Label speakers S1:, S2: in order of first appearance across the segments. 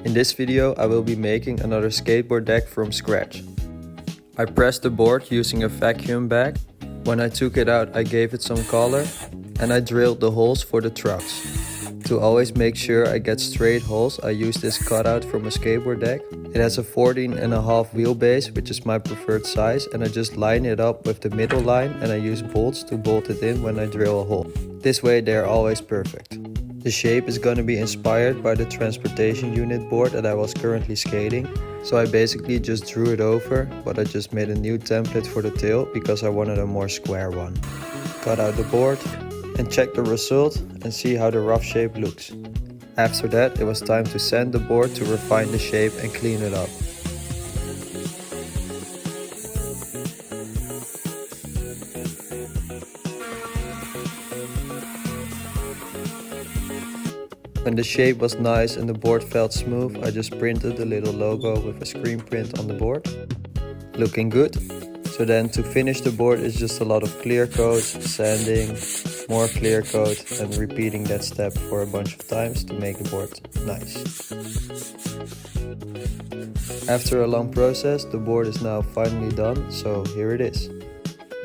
S1: In this video I will be making another skateboard deck from scratch. I pressed the board using a vacuum bag. When I took it out I gave it some color and I drilled the holes for the trucks. To always make sure I get straight holes, I use this cutout from a skateboard deck. It has a 14.5 wheelbase, which is my preferred size, and I just line it up with the middle line and I use bolts to bolt it in when I drill a hole. This way they are always perfect. The shape is going to be inspired by the transportation unit board that I was currently skating. So I basically just drew it over, but I just made a new template for the tail because I wanted a more square one. Cut out the board and check the result and see how the rough shape looks. After that it was time to sand the board to refine the shape and clean it up. When the shape was nice and the board felt smooth, I just printed the little logo with a screen print on the board. Looking good. So then to finish the board is just a lot of clear coat, sanding, more clear coat and repeating that step for a bunch of times to make the board nice. After a long process, the board is now finally done, so here it is.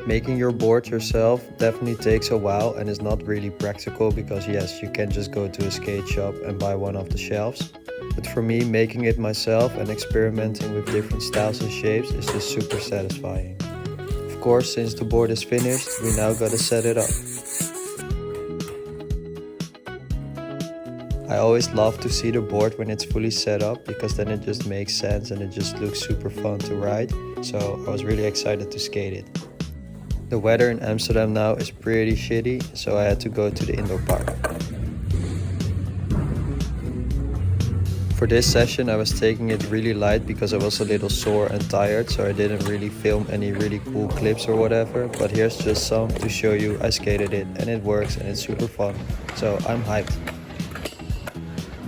S1: Making your board yourself definitely takes a while and is not really practical because yes, you can just go to a skate shop and buy one off the shelves. But for me, making it myself and experimenting with different styles and shapes is just super satisfying. Of course, since the board is finished, we now gotta set it up. I always love to see the board when it's fully set up because then it just makes sense and it just looks super fun to ride. So I was really excited to skate it. The weather in Amsterdam now is pretty shitty, so I had to go to the indoor park. For this session I was taking it really light because I was a little sore and tired, so I didn't really film any really cool clips or whatever, but here's just some to show you I skated it and it works and it's super fun, so I'm hyped.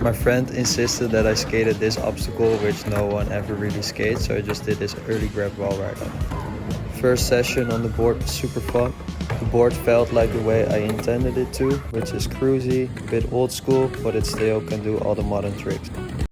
S1: My friend insisted that I skated this obstacle which no one ever really skates, so I just did this early grab wall ride on it. First session on the board was super fun. The board felt like the way I intended it to, which is cruisy, a bit old school, but it still can do all the modern tricks.